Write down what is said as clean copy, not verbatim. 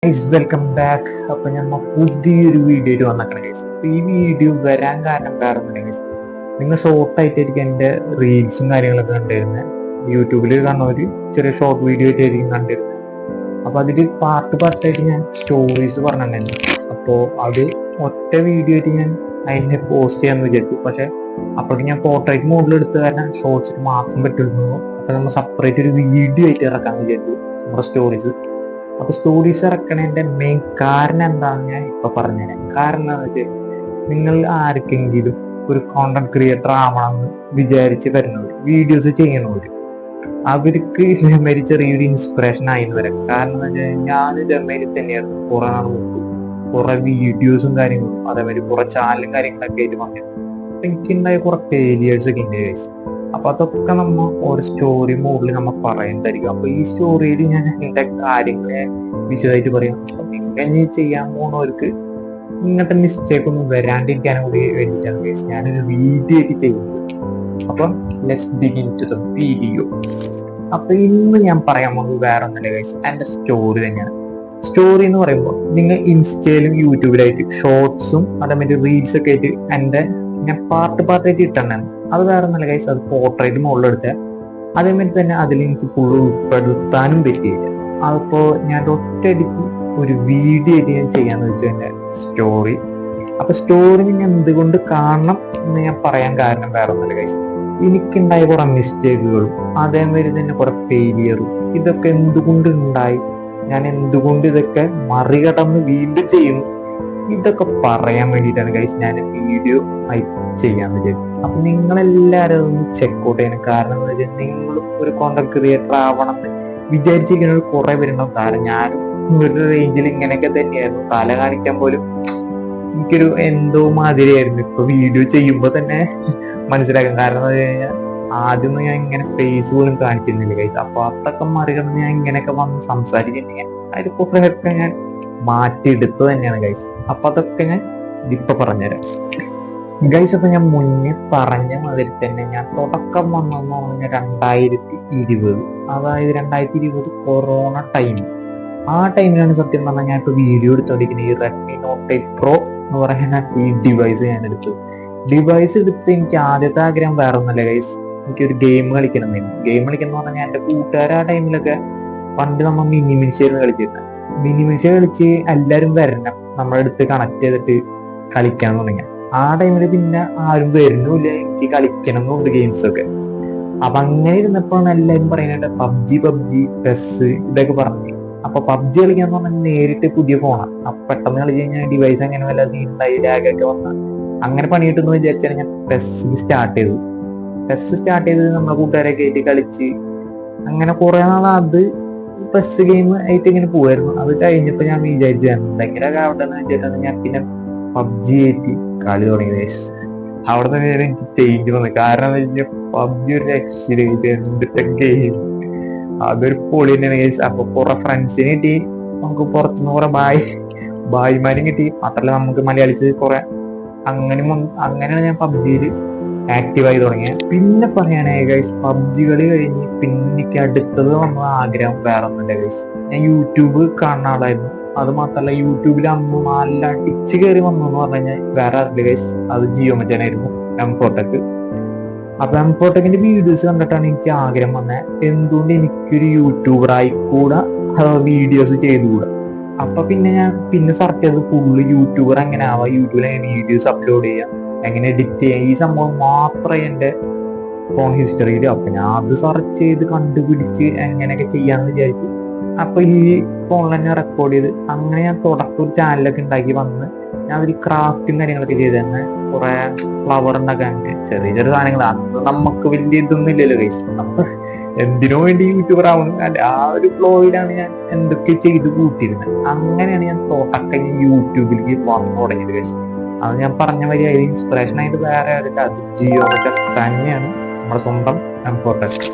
Welcome back. അപ്പൊ ഞമ്മ പുതിയൊരു വീഡിയോ വന്നിട്ടുണ്ട് ഗൈസ്. ഈ വീഡിയോ വരാൻ കാരണം വേറെ ഒന്നുമില്ല ഗൈസ്. നിങ്ങൾ ഷോർട്ടായിട്ടായിരിക്കും എൻ്റെ റീൽസും കാര്യങ്ങളൊക്കെ കണ്ടിരുന്നത്. യൂട്യൂബിൽ കാണുന്ന ഒരു ചെറിയ ഷോർട്ട് വീഡിയോ ആയിട്ടായിരിക്കും കണ്ടിരുന്നത്. അപ്പൊ അതിൽ പാർട്ടായിട്ട് ഞാൻ സ്റ്റോറീസ് പറഞ്ഞിട്ടുണ്ടായിരുന്നു. അപ്പോൾ അത് ഒറ്റ വീഡിയോ ആയിട്ട് ഞാൻ അതിനെ പോസ്റ്റ് ചെയ്യാന്ന് വിചാരിച്ചു. പക്ഷെ അപ്പോഴേക്കും ഞാൻ പോർട്രേറ്റ് മോഡിൽ എടുത്ത് കാരണം ഷോർട്സിൽ മാത്രം പറ്റുള്ളൂ. അപ്പൊ നമ്മൾ സെപ്പറേറ്റ് ഒരു വീഡിയോ ആയിട്ട് ഇറക്കാന്ന് വിചാരിച്ചു നമ്മുടെ സ്റ്റോറീസ്. അപ്പൊ സ്റ്റോറീസ് ഇറക്കണതിന്റെ മെയിൻ കാരണം എന്താണെന്ന് ഞാൻ ഇപ്പൊ പറഞ്ഞുതരാം. കാരണം എന്താണെന്ന് വെച്ചാൽ നിങ്ങൾ ആർക്കെങ്കിലും ഒരു കോണ്ടന്റ് ക്രിയേറ്റർ ആവണമെന്ന് വിചാരിച്ച് വരുന്നവർ, വീഡിയോസ് ചെയ്യുന്നവർ, അവർക്ക് ഇതേമാതിരി ചെറിയൊരു ഇൻസ്പിറേഷൻ ആയിരുന്നു വരാം. കാരണം എന്താ വെച്ചാൽ ഞാൻ ഇതേമാതിരി തന്നെയായിരുന്നു കുറെ നാൾ മുമ്പ്. കുറെ വീഡിയോസും കാര്യങ്ങളും അതേമാതിരി കുറെ ചാനലും കാര്യങ്ങളൊക്കെ ആയിട്ട് വന്നിരുന്നു. അപ്പൊ എനിക്കുണ്ടായ കുറെ ഫെയിലിയേഴ്സ് ഒക്കെ ഉണ്ട് ഗൈസ്. അപ്പൊ അതൊക്കെ നമ്മ ഒരു സ്റ്റോറി മോഡിൽ നമ്മൾ പറയുന്നതായിരിക്കും. അപ്പൊ ഈ സ്റ്റോറിയിൽ ഞാൻ എന്റെ കാര്യങ്ങളെ വിശദമായിട്ട് പറയാം. അപ്പൊ നിങ്ങൾ ചെയ്യാൻ പോകുന്നവർക്ക് ഇങ്ങനത്തെ മിസ്റ്റേക്ക് ഒന്നും വരാണ്ടിരിക്കാനും കൂടി വേണ്ടിയിട്ടാണ് ഗൈസ് ഞാനൊരു വീഡിയോ ആയിട്ട് ചെയ്യുന്നത്. അപ്പൊ let's begin to the video. അപ്പൊ ഇന്ന് ഞാൻ പറയാൻ പോകുന്നത് വേറെ ഒന്നല്ല ഗൈസ്, എന്റെ സ്റ്റോറി തന്നെയാണ്. സ്റ്റോറി എന്ന് പറയുമ്പോൾ നിങ്ങൾ ഇൻസ്റ്റയിലും യൂട്യൂബിലായിട്ട് ഷോർട്സും അതേമാതിരി റീൽസ് ഒക്കെ ആയിട്ട് എന്റെ ഞാൻ പാർട്ടായിട്ട് ഇട്ടുണ്ടായിരുന്നു. അത് വേറെ ഒന്നല്ല ഗൈസ്, അത് പോർട്രേറ്റ് മുകളിലെടുത്ത അതേമാതിരി തന്നെ അതിൽ എനിക്ക് ഫുള്ള് ഉൾപ്പെടുത്താനും പറ്റിയില്ല. അതിപ്പോ ഞാൻ ഒറ്റയടിക്ക് ഒരു വീഡിയോ ആയിട്ട് ഞാൻ ചെയ്യാന്ന് വെച്ചാൽ എന്റെ സ്റ്റോറി. അപ്പൊ സ്റ്റോറി ഞാൻ എന്തുകൊണ്ട് കാണണം എന്ന് ഞാൻ പറയാൻ കാരണം വേറെ ഒന്നല്ല ഗൈസ്, എനിക്കുണ്ടായ കുറെ മിസ്റ്റേക്കുകളും അതേമാതിരി തന്നെ കുറെ ഫെയിലിയറും ഇതൊക്കെ എന്തുകൊണ്ട് ഉണ്ടായി, ഞാൻ എന്തുകൊണ്ട് ഇതൊക്കെ മറികടന്ന് വീണ്ടും ചെയ്യുന്നു, ഇതൊക്കെ പറയാൻ വേണ്ടിയിട്ടാണ് ഗൈസ് ഞാൻ വീഡിയോ ആയി ചെയ്യാന്ന് വിചാരിച്ചു. അപ്പൊ നിങ്ങളെല്ലാവരും ഒന്ന് ചെക്കൗട്ട് ചെയ്യണം. കാരണം എന്താ വെച്ചാൽ നിങ്ങളും ഒരു കോണ്ടന്റ് ക്രിയേറ്റർ ആവണം എന്ന് വിചാരിച്ചിരിക്കുന്ന കുറെ പേരുണ്ടാവും. കാരണം ഞാനും ഒരു റേഞ്ചിൽ ഇങ്ങനെയൊക്കെ തന്നെയായിരുന്നു. തല കാണിക്കാൻ പോലും എനിക്കൊരു എന്തോ മാതിരിയായിരുന്നു. ഇപ്പൊ വീഡിയോ ചെയ്യുമ്പോൾ തന്നെ മനസ്സിലാക്കും. കാരണം എന്താ വെച്ച് കഴിഞ്ഞാൽ ആദ്യമൊന്നും ഞാൻ ഇങ്ങനെ ഫേസ് പോലും കാണിച്ചിരുന്നില്ല ഗൈസ്. അപ്പൊ അതൊക്കെ മറികടന്ന് ഞാൻ ഇങ്ങനെയൊക്കെ വന്ന് സംസാരിച്ചിട്ടുണ്ടെങ്കിൽ അതിൽ കുറേയൊക്കെ ഞാൻ മാറ്റിയെടുത്തത് തന്നെയാണ് ഗൈസ്. അപ്പൊ അതൊക്കെ ഞാൻ ഇപ്പൊ പറഞ്ഞുതരാം ഗൈസ്. അപ്പൊ ഞാൻ മുന്നേ പറഞ്ഞ മാതിരി തന്നെ ഞാൻ തുടക്കം വന്നെന്ന് പറഞ്ഞാൽ 2020, അതായത് 2020 കൊറോണ ടൈം. ആ ടൈമിലാണ് സത്യം പറഞ്ഞാൽ ഞാൻ ഇപ്പൊ വീഡിയോ എടുത്തോണ്ടിരിക്കുന്നത്. ഈ റെഡ്മി നോട്ട് 8 പ്രോ എന്ന് പറയുന്ന ഈ ഡിവൈസ് ഞാൻ എടുത്തു. ഡിവൈസ് എടുത്ത് എനിക്ക് ആദ്യത്തെ ആഗ്രഹം വേറെ ഒന്നല്ല ഗൈസ്, എനിക്കൊരു ഗെയിം കളിക്കണമെന്നായിരുന്നു. ഗെയിം കളിക്കുന്ന പറഞ്ഞാൽ എന്റെ കൂട്ടുകാർ ആ ടൈമിലൊക്കെ പണ്ട് നമ്മൾ മിനിമിൽസായിരുന്നു കളിച്ചിരുന്നത്. മിനിമിൽസ് കളിച്ച് എല്ലാവരും വരണം നമ്മുടെ അടുത്ത് കണക്ട് ചെയ്തിട്ട് കളിക്കാൻ തുടങ്ങി. ആ ടൈമിൽ പിന്നെ ആരും വരുന്നില്ല, എനിക്ക് കളിക്കണം എന്നുണ്ട് ഗെയിംസ് ഒക്കെ. അപ്പൊ അങ്ങനെ ഇരുന്നപ്പോഴാണ് എല്ലാവരും പറയുന്നത് പബ്ജി പെസ് ഇതൊക്കെ പറഞ്ഞു. അപ്പൊ പബ്ജി കളിക്കാന്ന് പറഞ്ഞാൽ നേരിട്ട് പുതിയ ഫോണാണ്. അപ്പൊ പെട്ടെന്ന് കളിച്ച് കഴിഞ്ഞാൽ ഡിവൈസ് അങ്ങനെ വല്ല സീൻ ഉണ്ടായി ലാഗൊക്കെ വന്ന അങ്ങനെ പണി കിട്ടുമെന്ന് വിചാരിച്ചാൽ ഞാൻ പെസ് സ്റ്റാർട്ട് ചെയ്തു. നമ്മുടെ കൂട്ടുകാരൊക്കെ ആയിട്ട് കളിച്ച് അങ്ങനെ കുറെ നാൾ അത് പെസ് ഗെയിം ആയിട്ട് ഇങ്ങനെ പോവായിരുന്നു. അത് കഴിഞ്ഞപ്പോ ഞാൻ വിചാരിച്ചു എന്തെങ്കിലുമൊക്കെ ആവട്ടെ എന്ന് വെച്ചിട്ടാണ് ഞാൻ പിന്നെ പബ്ജി ആയിട്ട് കളി തുടങ്ങിയത്. അവിടെ നിന്ന് എനിക്ക് ചേഞ്ച് വന്നു. കാരണം എന്താ വെച്ചാൽ പബ്ജി ഒരു രക്ഷയില്ല, എന്തിട്ട ഗെയിം, അതൊരു പൊളി തന്നെയാണ് ഗൈസ്. അപ്പൊ കുറെ ഫ്രണ്ട്സിനെ കിട്ടി, നമുക്ക് പുറത്തുനിന്ന് കുറെ ബായിമാരും കിട്ടി. മാത്രല്ല നമുക്ക് മലയാളിച്ച് കുറെ അങ്ങനെയാണ് ഞാൻ പബ്ജിയിൽ ആക്റ്റീവായി തുടങ്ങിയത്. പിന്നെ പറയാനായി ഗൈസ്, പബ്ജി കളി കഴിഞ്ഞ് പിന്നെ എനിക്ക് അടുത്തത് വന്ന ആഗ്രഹം വേറെ ഒന്നുമില്ല ഗൈസ്. ഞാൻ യൂട്യൂബ് കാണുന്ന ആളായിരുന്നു. അത് മാത്രല്ല യൂട്യൂബിൽ അന്ന് നല്ല ടിച്ച് കയറി വന്നു എന്ന് പറഞ്ഞു കഴിഞ്ഞാൽ വേറെ അറിയില്ല ഗൈസ്, അത് ജിയോ മച്ചാനായിരുന്നു, എംഫോടെക്. അപ്പൊ എംഫോടെക്കിന്റെ വീഡിയോസ് കണ്ടിട്ടാണ് എനിക്ക് ആഗ്രഹം വന്നത്, എന്തുകൊണ്ട് എനിക്കൊരു യൂട്യൂബർ ആയിക്കൂടെ വീഡിയോസ് ചെയ്തുകൂടാ. അപ്പൊ പിന്നെ ഞാൻ സെർച്ച് ചെയ്ത് ഫുള്ള് യൂട്യൂബർ എങ്ങനെ ആവാം, യൂട്യൂബിൽ എങ്ങനെ വീഡിയോസ് അപ്ലോഡ് ചെയ്യാം, എങ്ങനെ എഡിറ്റ് ചെയ്യാം, ഈ സംഭവം മാത്രമേ എൻ്റെ ഫോൺ ഹിസ്റ്ററിയിൽ. അപ്പൊ ഞാൻ അത് സെർച്ച് ചെയ്ത് കണ്ടുപിടിച്ച് എങ്ങനെയൊക്കെ ചെയ്യാന്ന് വിചാരിച്ചു. അപ്പൊ ഈ ഫോണിൽ തന്നെ റെക്കോർഡ് ചെയ്ത് അങ്ങനെ ഞാൻ തുടക്കം ഒരു ചാനലൊക്കെ ഉണ്ടാക്കി വന്ന് ഞാൻ ഒരു ക്രാഫ്റ്റും കാര്യങ്ങളൊക്കെ ചെയ്ത് തന്നെ കുറെ ഫ്ലവർ ഉണ്ടാക്കാൻ ചെറിയ സാധനങ്ങൾ. അന്ന് നമുക്ക് വലിയ ഇതൊന്നും ഇല്ലല്ലോ ഗൈസ്, നമുക്ക് എന്തിനോ വേണ്ടി യൂട്യൂബർ ആവുന്നു അല്ല, ആ ഒരു ഫ്ലോയിലാണ് ഞാൻ എന്തൊക്കെ ചെയ്ത് കൂട്ടിയിരുന്നത്. അങ്ങനെയാണ് ഞാൻ തുടക്കം യൂട്യൂബിലേക്ക് വന്നു തുടങ്ങിയത് ഗൈസ്. അത് ഞാൻ പറഞ്ഞ വഴി അതിന് ഇൻസ്പിറേഷൻ ആയിട്ട് വേറെ ആയിട്ട് അത് ജിയോ തന്നെയാണ്, നമ്മുടെ സ്വന്തം എംഫോടെക്.